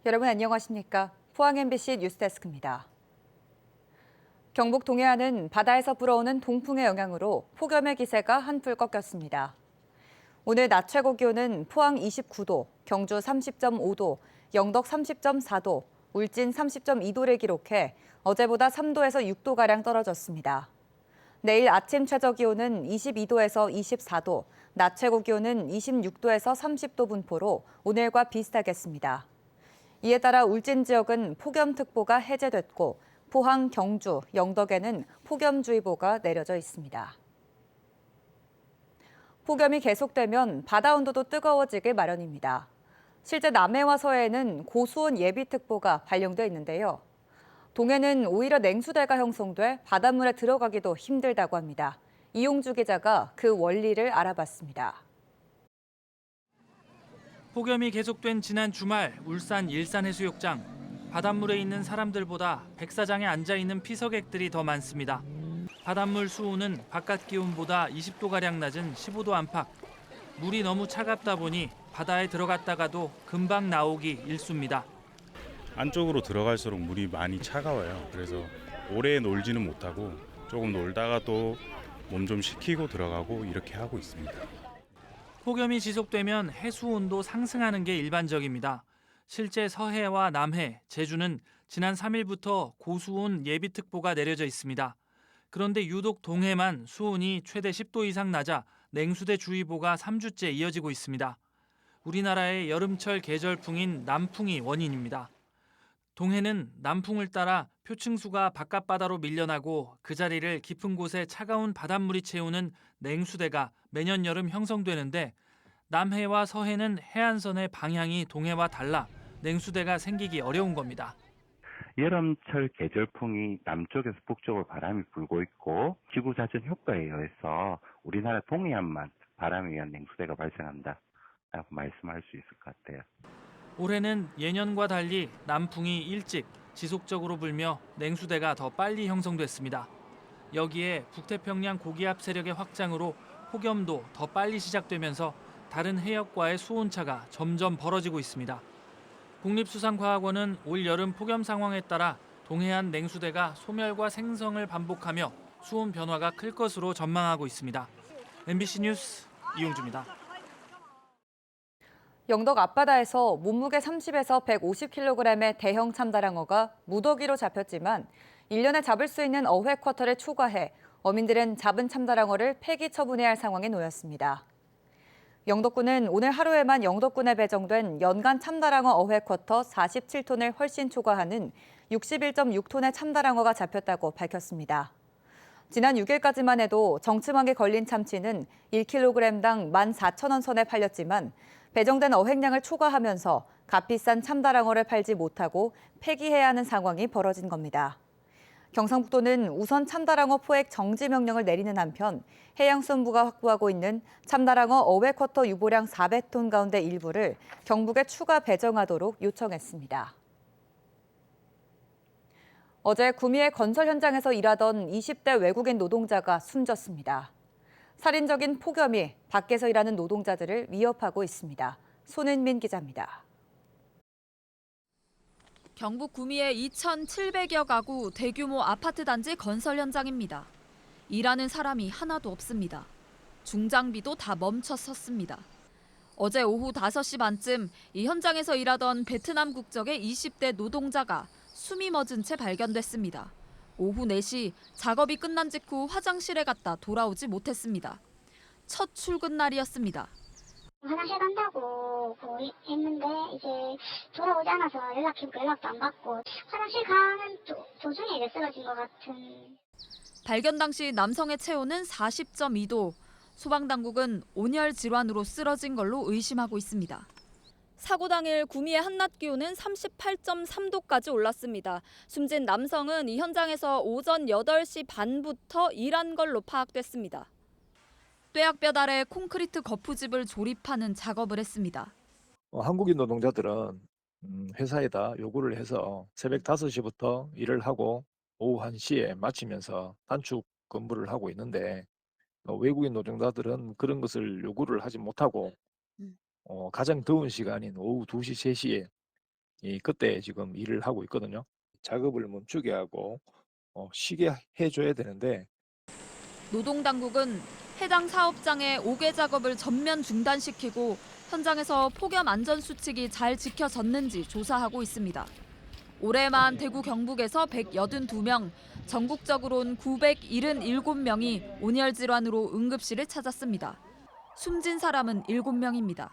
여러분 안녕하십니까? 포항 MBC 뉴스데스크입니다. 경북 동해안은 바다에서 불어오는 동풍의 영향으로 폭염의 기세가 한풀 꺾였습니다. 오늘 낮 최고 기온은 포항 29도, 경주 30.5도, 영덕 30.4도, 울진 30.2도를 기록해 어제보다 3도에서 6도가량 떨어졌습니다. 내일 아침 최저 기온은 22도에서 24도, 낮 최고 기온은 26도에서 30도 분포로 오늘과 비슷하겠습니다. 이에 따라 울진 지역은 폭염특보가 해제됐고 포항, 경주, 영덕에는 폭염주의보가 내려져 있습니다. 폭염이 계속되면 바다 온도도 뜨거워지기 마련입니다. 실제 남해와 서해에는 고수온 예비특보가 발령돼 있는데요. 동해는 오히려 냉수대가 형성돼 바닷물에 들어가기도 힘들다고 합니다. 이용주 기자가 그 원리를 알아봤습니다. 폭염이 계속된 지난 주말 울산 일산해수욕장. 바닷물에 있는 사람들보다 백사장에 앉아있는 피서객들이 더 많습니다. 바닷물 수온은 바깥 기온보다 20도가량 낮은 15도 안팎. 물이 너무 차갑다 보니 바다에 들어갔다가도 금방 나오기 일쑤입니다. 안쪽으로 들어갈수록 물이 많이 차가워요. 그래서 오래 놀지는 못하고 조금 놀다가 또 몸 좀 식히고 들어가고 이렇게 하고 있습니다. 폭염이 지속되면 해수 온도 상승하는 게 일반적입니다. 실제 서해와 남해, 제주는 지난 3일부터 고수온 예비특보가 내려져 있습니다. 그런데 유독 동해만 수온이 최대 10도 이상 낮아 냉수대 주의보가 3주째 이어지고 있습니다. 우리나라의 여름철 계절풍인 남풍이 원인입니다. 동해는 남풍을 따라 표층수가 바깥바다로 밀려나고 그 자리를 깊은 곳에 차가운 바닷물이 채우는 냉수대가 매년 여름 형성되는데 남해와 서해는 해안선의 방향이 동해와 달라 냉수대가 생기기 어려운 겁니다. 여름철 계절풍이 남쪽에서 북쪽으로 바람이 불고 있고 지구자전 효과에 의해서 우리나라 동해안만 바람에 의한 냉수대가 발생한다라고 말씀할 수 있을 것 같아요. 올해는 예년과 달리 남풍이 일찍 지속적으로 불며 냉수대가 더 빨리 형성됐습니다. 여기에 북태평양 고기압 세력의 확장으로 폭염도 더 빨리 시작되면서 다른 해역과의 수온차가 점점 벌어지고 있습니다. 국립수산과학원은 올 여름 폭염 상황에 따라 동해안 냉수대가 소멸과 생성을 반복하며 수온 변화가 클 것으로 전망하고 있습니다. MBC 뉴스 이용주입니다. 영덕 앞바다에서 몸무게 30에서 150kg의 대형 참다랑어가 무더기로 잡혔지만 1년에 잡을 수 있는 어회 쿼터를 초과해 어민들은 잡은 참다랑어를 폐기 처분해야 할 상황에 놓였습니다. 영덕군은 오늘 하루에만 영덕군에 배정된 연간 참다랑어 어회 쿼터 47톤을 훨씬 초과하는 61.6톤의 참다랑어가 잡혔다고 밝혔습니다. 지난 6일까지만 해도 정치망에 걸린 참치는 1kg당 14,000원 선에 팔렸지만 배정된 어획량을 초과하면서 값비싼 참다랑어를 팔지 못하고 폐기해야 하는 상황이 벌어진 겁니다. 경상북도는 우선 참다랑어 포획 정지 명령을 내리는 한편 해양수산부가 확보하고 있는 참다랑어 어획 쿼터 유보량 400톤 가운데 일부를 경북에 추가 배정하도록 요청했습니다. 어제 구미의 건설 현장에서 일하던 20대 외국인 노동자가 숨졌습니다. 살인적인 폭염이 밖에서 일하는 노동자들을 위협하고 있습니다. 손은민 기자입니다. 경북 구미의 2,700여 가구 대규모 아파트 단지 건설 현장입니다. 일하는 사람이 하나도 없습니다. 중장비도 다 멈춰 섰습니다. 어제 오후 5시 반쯤 이 현장에서 일하던 베트남 국적의 20대 노동자가 숨이 멎은 채 발견됐습니다. 오후 4시 작업이 끝난 직후 화장실에 갔다 돌아오지 못했습니다. 첫 출근 날이었습니다. 화장실 간다고 했는데 이제 돌아오지 않아서 연락도 안 받고 화장실 가는 도중에 이제 쓰러진 것 같은. 발견 당시 남성의 체온은 40.2도. 소방당국은 온열 질환으로 쓰러진 걸로 의심하고 있습니다. 사고 당일 구미의 한낮 기온은 38.3도까지 올랐습니다. 숨진 남성은 이 현장에서 오전 8시 반부터 일한 걸로 파악됐습니다. 뙤약볕 아래 콘크리트 거푸집을 조립하는 작업을 했습니다. 한국인 노동자들은 회사에다 요구를 해서 새벽 5시부터 일을 하고 오후 1시에 마치면서 단축 근무를 하고 있는데 외국인 노동자들은 그런 것을 요구를 하지 못하고 가장 더운 시간인 오후 2시, 3시에 그때 지금 일을 하고 있거든요. 작업을 멈추게 하고 쉬게 해줘야 되는데 노동당국은 해당 사업장의 옥외 작업을 전면 중단시키고 현장에서 폭염 안전수칙이 잘 지켜졌는지 조사하고 있습니다. 올해만 대구 경북에서 182명, 전국적으로는 977명이 온열 질환으로 응급실을 찾았습니다. 숨진 사람은 7명입니다.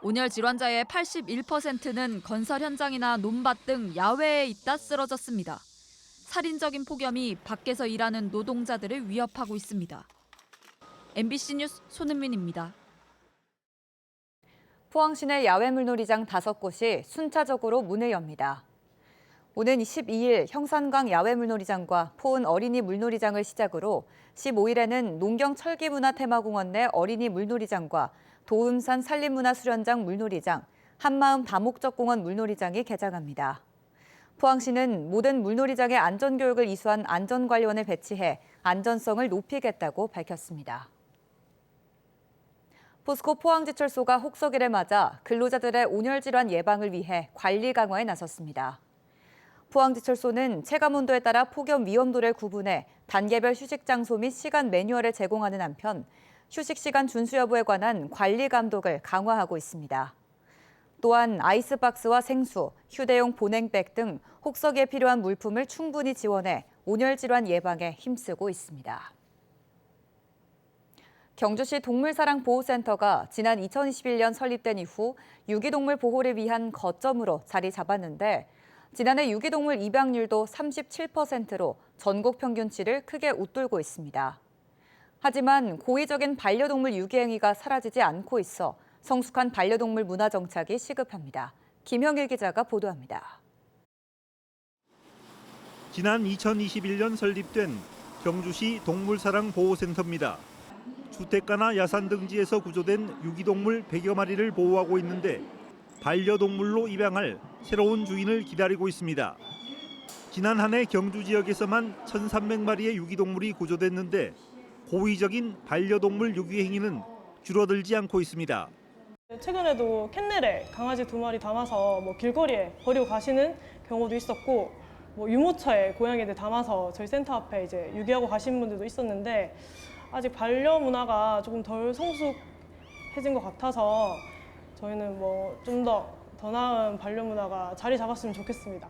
온열 질환자의 81%는 건설 현장이나 논밭 등 야외에 있다 쓰러졌습니다. 살인적인 폭염이 밖에서 일하는 노동자들을 위협하고 있습니다. MBC 뉴스 손은민입니다. 포항시 내 야외 물놀이장 5곳이 순차적으로 문을 엽니다. 오는 12일 형산강 야외 물놀이장과 포은 어린이 물놀이장을 시작으로 15일에는 농경 철기문화 테마공원 내 어린이 물놀이장과 도음산 산림문화수련장 물놀이장, 한마음 다목적공원 물놀이장이 개장합니다. 포항시는 모든 물놀이장에 안전교육을 이수한 안전관리원을 배치해 안전성을 높이겠다고 밝혔습니다. 포스코 포항지철소가 혹서기를 맞아 근로자들의 온열질환 예방을 위해 관리 강화에 나섰습니다. 포항지철소는 체감온도에 따라 폭염 위험도를 구분해 단계별 휴식 장소 및 시간 매뉴얼을 제공하는 한편 휴식 시간 준수 여부에 관한 관리 감독을 강화하고 있습니다. 또한 아이스박스와 생수, 휴대용 보냉백 등 혹서기에 필요한 물품을 충분히 지원해 온열질환 예방에 힘쓰고 있습니다. 경주시 동물사랑보호센터가 지난 2021년 설립된 이후 유기동물 보호를 위한 거점으로 자리 잡았는데 지난해 유기동물 입양률도 37%로 전국 평균치를 크게 웃돌고 있습니다. 하지만 고의적인 반려동물 유기행위가 사라지지 않고 있어 성숙한 반려동물 문화 정착이 시급합니다. 김형일 기자가 보도합니다. 지난 2021년 설립된 경주시 동물사랑보호센터입니다. 주택가나 야산 등지에서 구조된 유기동물 100여 마리를 보호하고 있는데 반려동물로 입양할 새로운 주인을 기다리고 있습니다. 지난 한 해 경주 지역에서만 1,300마리의 유기동물이 구조됐는데 고의적인 반려동물 유기 행위는 줄어들지 않고 있습니다. 최근에도 캔넬에 강아지 2마리 담아서 길거리에 버리고 가시는 경우도 있었고 유모차에 고양이들 담아서 저희 센터 앞에 이제 유기하고 가시는 분들도 있었는데 아직 반려 문화가 조금 덜 성숙해진 것 같아서 저희는 좀 더 나은 반려 문화가 자리 잡았으면 좋겠습니다.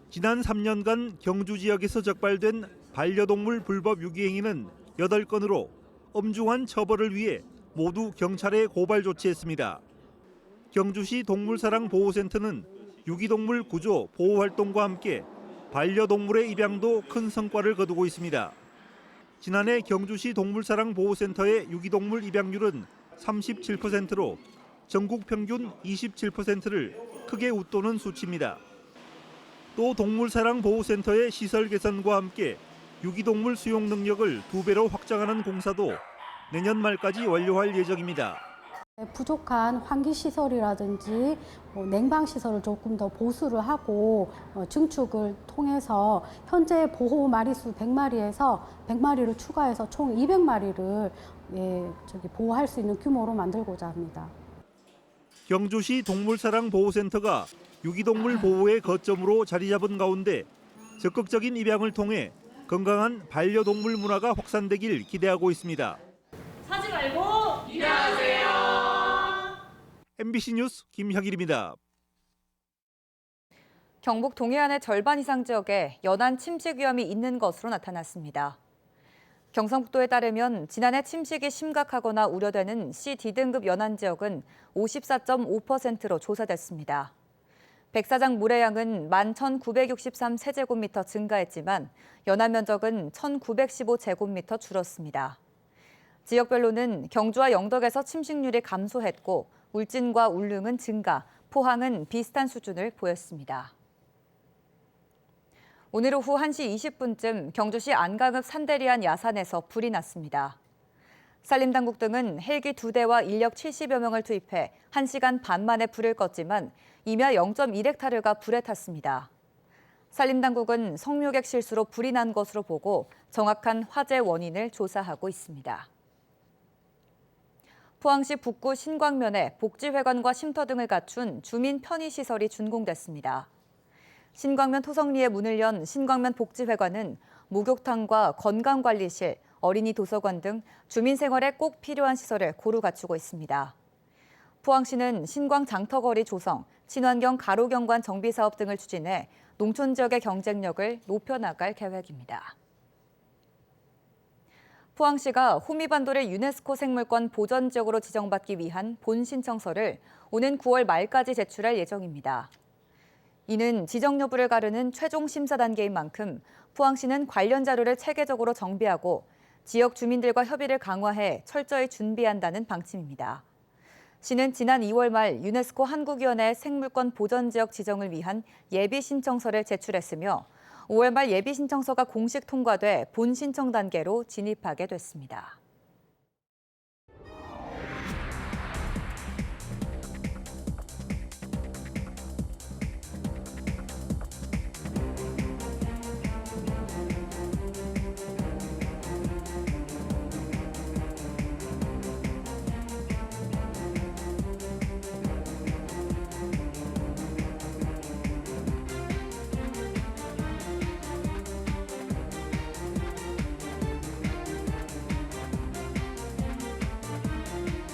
지난 3년간 경주 지역에서 적발된 반려동물 불법 유기 행위는 8건으로 엄중한 처벌을 위해 모두 경찰에 고발 조치했습니다. 경주시 동물사랑보호센터는 유기동물 구조 보호 활동과 함께 반려동물의 입양도 큰 성과를 거두고 있습니다. 지난해 경주시 동물사랑보호센터의 유기동물 입양률은 37%로 전국 평균 27%를 크게 웃도는 수치입니다. 또 동물사랑보호센터의 시설 개선과 함께 유기동물 수용 능력을 2배로 확장하는 공사도 내년 말까지 완료할 예정입니다. 부족한 환기시설이라든지 냉방시설을 조금 더 보수를 하고 증축을 통해서 현재 보호 마리수 100마리에서 100마리를 추가해서 총 200마리를 보호할 수 있는 규모로 만들고자 합니다. 경주시 동물사랑보호센터가 유기동물 보호의 거점으로 자리 잡은 가운데 적극적인 입양을 통해 건강한 반려동물 문화가 확산되길 기대하고 있습니다. 사지 말고 입양하세요. MBC 뉴스 김형일입니다. 경북 동해안의 절반 이상 지역에 연안 침식 위험이 있는 것으로 나타났습니다. 경상북도에 따르면 지난해 침식이 심각하거나 우려되는 C-D등급 연안 지역은 54.5%로 조사됐습니다. 백사장 물의 양은 11,963세제곱미터 증가했지만 연안 면적은 1,915제곱미터 줄었습니다. 지역별로는 경주와 영덕에서 침식률이 감소했고 울진과 울릉은 증가, 포항은 비슷한 수준을 보였습니다. 오늘 오후 1시 20분쯤 경주시 안강읍 산대리안 야산에서 불이 났습니다. 산림당국 등은 헬기 2대와 인력 70여 명을 투입해 1시간 반 만에 불을 껐지만 임야 0.1헥타르가 불에 탔습니다. 산림당국은 성묘객 실수로 불이 난 것으로 보고 정확한 화재 원인을 조사하고 있습니다. 포항시 북구 신광면에 복지회관과 쉼터 등을 갖춘 주민 편의시설이 준공됐습니다. 신광면 토성리에 문을 연 신광면 복지회관은 목욕탕과 건강관리실, 어린이 도서관 등 주민 생활에 꼭 필요한 시설을 고루 갖추고 있습니다. 포항시는 신광 장터거리 조성, 친환경 가로경관 정비 사업 등을 추진해 농촌 지역의 경쟁력을 높여나갈 계획입니다. 포항시가 호미반도를 유네스코 생물권 보전 지역으로 지정받기 위한 본 신청서를 오는 9월 말까지 제출할 예정입니다. 이는 지정 여부를 가르는 최종 심사 단계인 만큼 포항시는 관련 자료를 체계적으로 정비하고 지역 주민들과 협의를 강화해 철저히 준비한다는 방침입니다. 시는 지난 2월 말 유네스코 한국위원회 생물권 보전 지역 지정을 위한 예비 신청서를 제출했으며 5월 말 예비 신청서가 공식 통과돼 본 신청 단계로 진입하게 됐습니다.